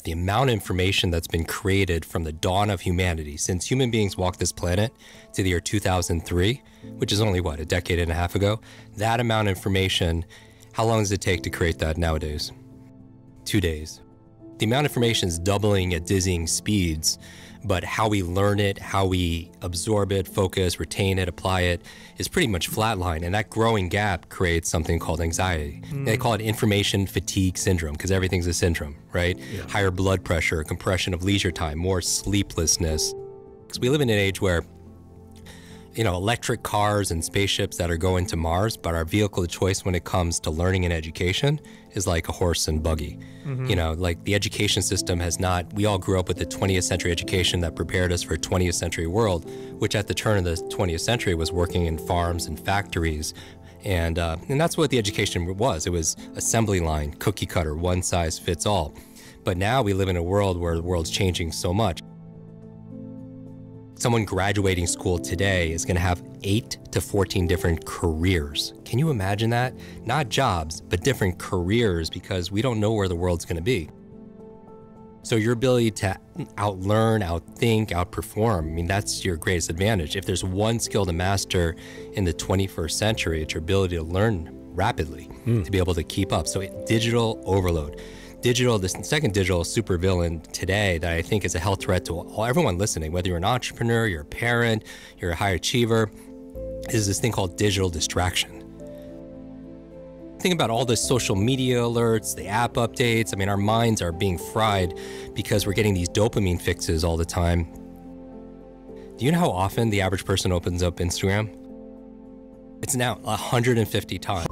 the amount of information that's been created from the dawn of humanity, since human beings walked this planet to the year 2003, which is only, what, a decade and a half ago? That amount of information, how long does it take to create that nowadays? 2 days. The amount of information is doubling at dizzying speeds, but how we learn it, how we absorb it, focus, retain it, apply it, is pretty much flatline. And that growing gap creates something called anxiety. They call it information fatigue syndrome, because everything's a syndrome, right? Yeah. Higher blood pressure, compression of leisure time, more sleeplessness. Because we live in an age where, you know, electric cars and spaceships that are going to Mars, but our vehicle of choice when it comes to learning and education is like a horse and buggy. You know, like the education system has not, we all grew up with the 20th century education that prepared us for a 20th century world, which at the turn of the 20th century was working in farms and factories. And that's what the education was. It was assembly line, cookie cutter, one size fits all. But now we live in a world where the world's changing so much. Someone graduating school today is going to have 8 to 14 different careers. Can you imagine that? Not jobs, but different careers, because we don't know where the world's going to be. So your ability to outlearn, outthink, outperform, I mean, that's your greatest advantage. If there's one skill to master in the 21st century, it's your ability to learn rapidly, to be able to keep up. So digital overload. The second digital supervillain today that I think is a health threat to everyone listening, whether you're an entrepreneur, you're a parent, you're a high achiever, is this thing called digital distraction. Think about all the social media alerts, the app updates. I mean, our minds are being fried because we're getting these dopamine fixes all the time. Do you know how often the average person opens up Instagram? It's now 150 times.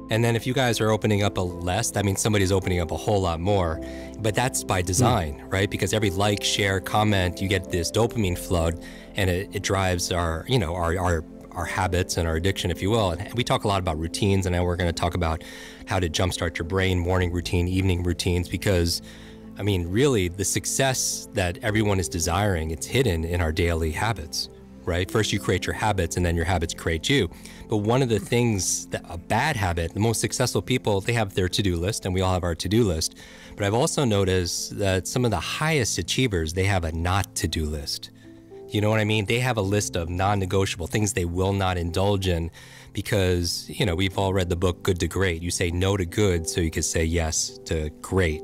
And then if you guys are opening up a less, that means somebody's opening up a whole lot more. But that's by design, right? Because every like, share, comment, you get this dopamine flood, and it drives our, you know, our habits and our addiction, if you will. And we talk a lot about routines, and now we're going to talk about how to jumpstart your brain, morning routine, evening routines, because, I mean, really, the success that everyone is desiring, it's hidden in our daily habits. Right? First, you create your habits, and then your habits create you. But one of the things that a bad habit, the most successful people, they have their to-do list, and we all have our to-do list. But I've also noticed that some of the highest achievers, they have a not to-do list. You know what I mean? They have a list of non-negotiable things they will not indulge in because, you know, we've all read the book Good to Great. You say no to good so you can say yes to great,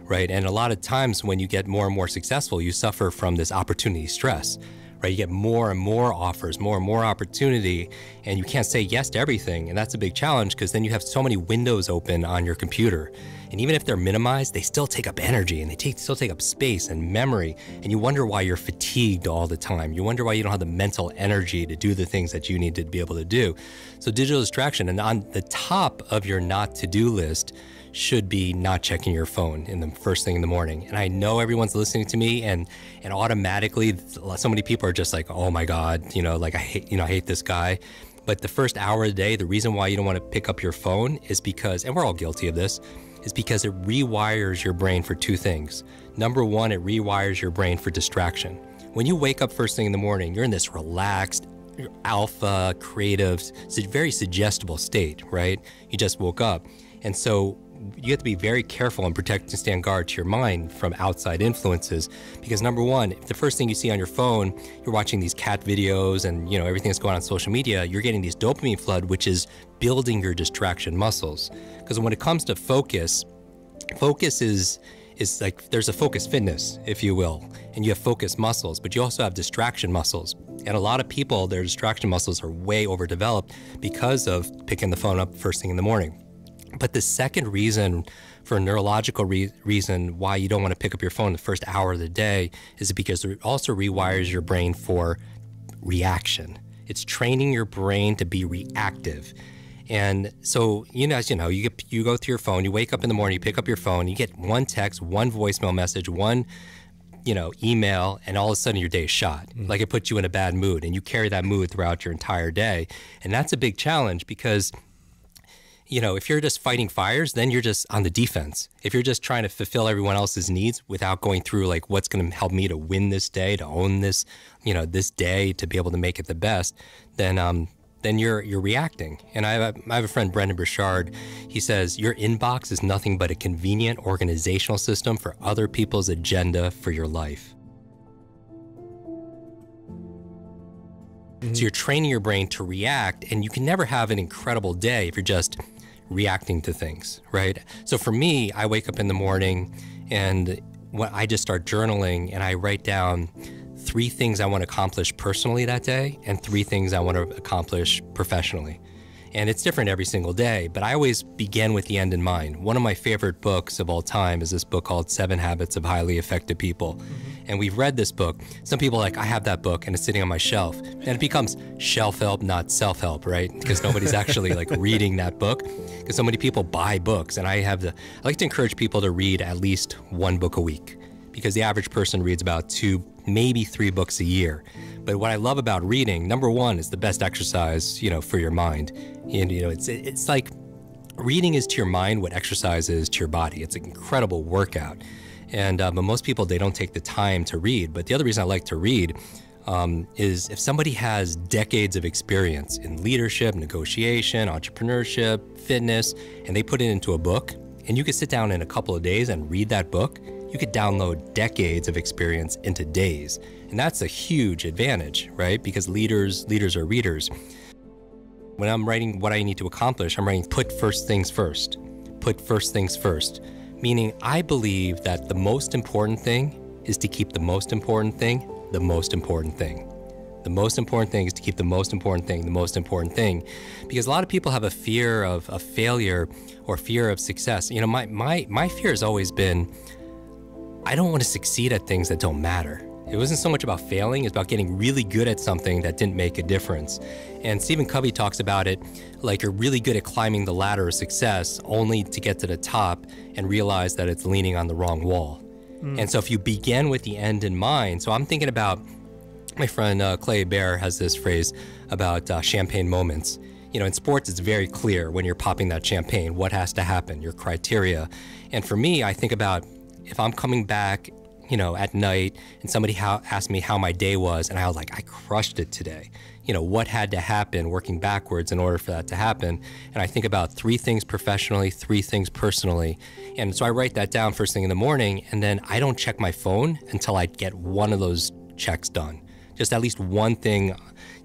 right? And a lot of times when you get more and more successful, you suffer from this opportunity stress. Right? You get more and more offers, more and more opportunity, and you can't say yes to everything. And that's a big challenge because then you have so many windows open on your computer. And even if they're minimized, they still take up energy and they still take up space and memory. And you wonder why you're fatigued all the time. You wonder why you don't have the mental energy to do the things that you need to be able to do. So digital distraction, and on the top of your not to-do list should be not checking your phone in the first thing in the morning. And I know everyone's listening to me and automatically so many people are just like, oh my God, you know, like I hate this guy. But the first hour of the day, the reason why you don't want to pick up your phone is because, and we're all guilty of this, is because it rewires your brain for two things. Number one, it rewires your brain for distraction. When you wake up first thing in the morning, you're in this relaxed, alpha, creative, very suggestible state, right? You just woke up. And so you have to be very careful and protect and stand guard to your mind from outside influences. Because number one, if the first thing you see on your phone, you're watching these cat videos and, you know, everything that's going on social media, you're getting these dopamine flood, which is building your distraction muscles. Because when it comes to focus is like, there's a focus fitness, if you will, and you have focus muscles, but you also have distraction muscles. And a lot of people, their distraction muscles are way overdeveloped because of picking the phone up first thing in the morning. But the second reason, for a neurological reason why you don't want to pick up your phone the first hour of the day is because it also rewires your brain for reaction. It's training your brain to be reactive. And so, you know, as you know, you go through your phone, you wake up in the morning, you pick up your phone, you get one text, one voicemail message, one, you know, email, and all of a sudden your day is shot. Like it puts you in a bad mood, and you carry that mood throughout your entire day. And that's a big challenge because, you know, if you're just fighting fires, then you're just on the defense. If you're just trying to fulfill everyone else's needs without going through like what's going to help me to win this day, to own this, you know, this day, to be able to make it the best, then then you're reacting. And I have a friend, Brendan Burchard. He says, your inbox is nothing but a convenient organizational system for other people's agenda for your life. So you're training your brain to react, and you can never have an incredible day if you're just reacting to things, right? So for me, I wake up in the morning and when I just start journaling and I write down 3 things I want to accomplish personally that day and 3 things I want to accomplish professionally. And it's different every single day, but I always begin with the end in mind. One of my favorite books of all time is this book called 7 Habits of Highly Effective People. And we've read this book. Some people are like, I have that book and it's sitting on my shelf. And it becomes shelf-help, not self-help, right? Because nobody's actually like reading that book. Because so many people buy books. And I like to encourage people to read at least 1 book a week. Because the average person reads about 2, maybe 3 books a year. But what I love about reading, number 1, is the best exercise, for your mind. And, it's like reading is to your mind what exercise is to your body. It's an incredible workout. And but most people, they don't take the time to read. But the other reason I like to read is if somebody has decades of experience in leadership, negotiation, entrepreneurship, fitness, and they put it into a book, and you could sit down in a couple of days and read that book, you could download decades of experience into days. And that's a huge advantage, right? Because leaders are readers. When I'm writing what I need to accomplish, I'm writing put first things first. Put first things first. Meaning I believe that the most important thing is to keep the most important thing the most important thing. The most important thing is to keep the most important thing the most important thing. Because a lot of people have a fear of failure or fear of success. My fear has always been, I don't want to succeed at things that don't matter. It wasn't so much about failing, it's about getting really good at something that didn't make a difference. And Stephen Covey talks about it like you're really good at climbing the ladder of success only to get to the top and realize that it's leaning on the wrong wall. And so if you begin with the end in mind, so I'm thinking about, my friend Clay Bear has this phrase about champagne moments. In sports, it's very clear when you're popping that champagne, what has to happen, your criteria. And for me, I think about if I'm coming back, at night and somebody asked me how my day was and I was like, I crushed it today. What had to happen, working backwards in order for that to happen. And I think about 3 things professionally, 3 things personally. And so I write that down first thing in the morning, and then I don't check my phone until I get one of those checks done. Just at least one thing,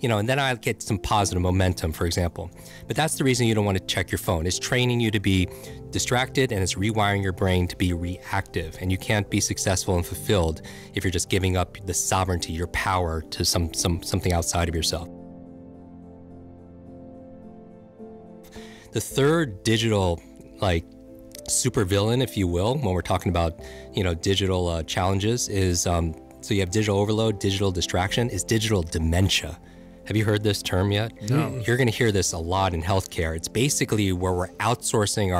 and then I get some positive momentum, for example. But that's the reason you don't want to check your phone. It's training you to be distracted, and it's rewiring your brain to be reactive. And you can't be successful and fulfilled if you're just giving up the sovereignty, your power to something outside of yourself. The third digital, supervillain, if you will, when we're talking about, digital challenges is, so you have digital overload, digital distraction, is digital dementia. Have you heard this term yet? No. You're going to hear this a lot in healthcare. It's basically where we're outsourcing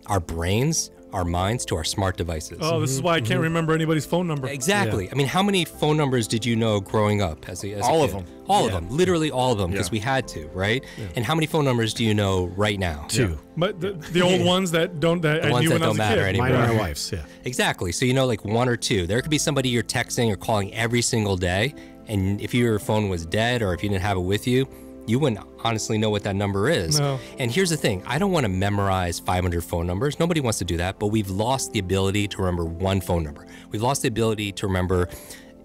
our brains, our minds to our smart devices. Oh, this is why I can't remember anybody's phone number. Exactly. Yeah. I mean, how many phone numbers did you know growing up as a all kid? of them. All of them. Literally all of them, because we had to, right? Yeah. And how many phone numbers do you know right now? 2. But the old ones that don't that the ones that don't matter anymore. Mine and my wife's, yeah. Exactly. So 1 or 2. There could be somebody you're texting or calling every single day, and if your phone was dead or if you didn't have it with you, you wouldn't honestly know what that number is. No. And here's the thing. I don't want to memorize 500 phone numbers. Nobody wants to do that, but we've lost the ability to remember one phone number. We've lost the ability to remember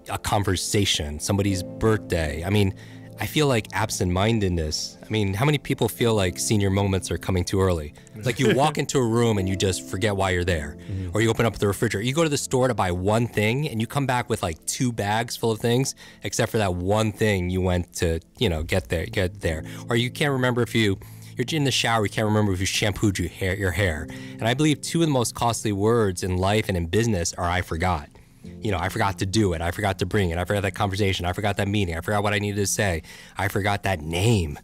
a conversation, somebody's birthday. I mean, I feel like absent-mindedness. I mean, how many people feel like senior moments are coming too early? Like you walk into a room and you just forget why you're there. Or you open up the refrigerator. You go to the store to buy one thing and you come back with 2 bags full of things, except for that one thing you went to, get there. Or you can't remember if you're in the shower, you can't remember if you shampooed your hair. And I believe 2 of the most costly words in life and in business are I forgot. I forgot to do it. I forgot to bring it. I forgot that conversation. I forgot that meeting. I forgot what I needed to say. I forgot that name.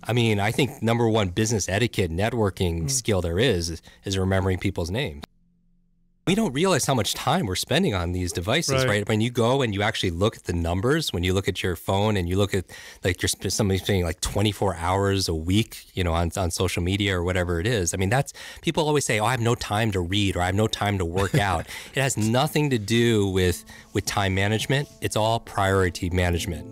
I mean, I think number 1 business etiquette networking skill there is remembering people's names. We don't realize how much time we're spending on these devices, right? When you go and you actually look at the numbers, when you look at your phone and you look at somebody's spending 24 hours a week, on social media or whatever it is. I mean, people always say, oh, I have no time to read or I have no time to work out. It has nothing to do with time management. It's all priority management.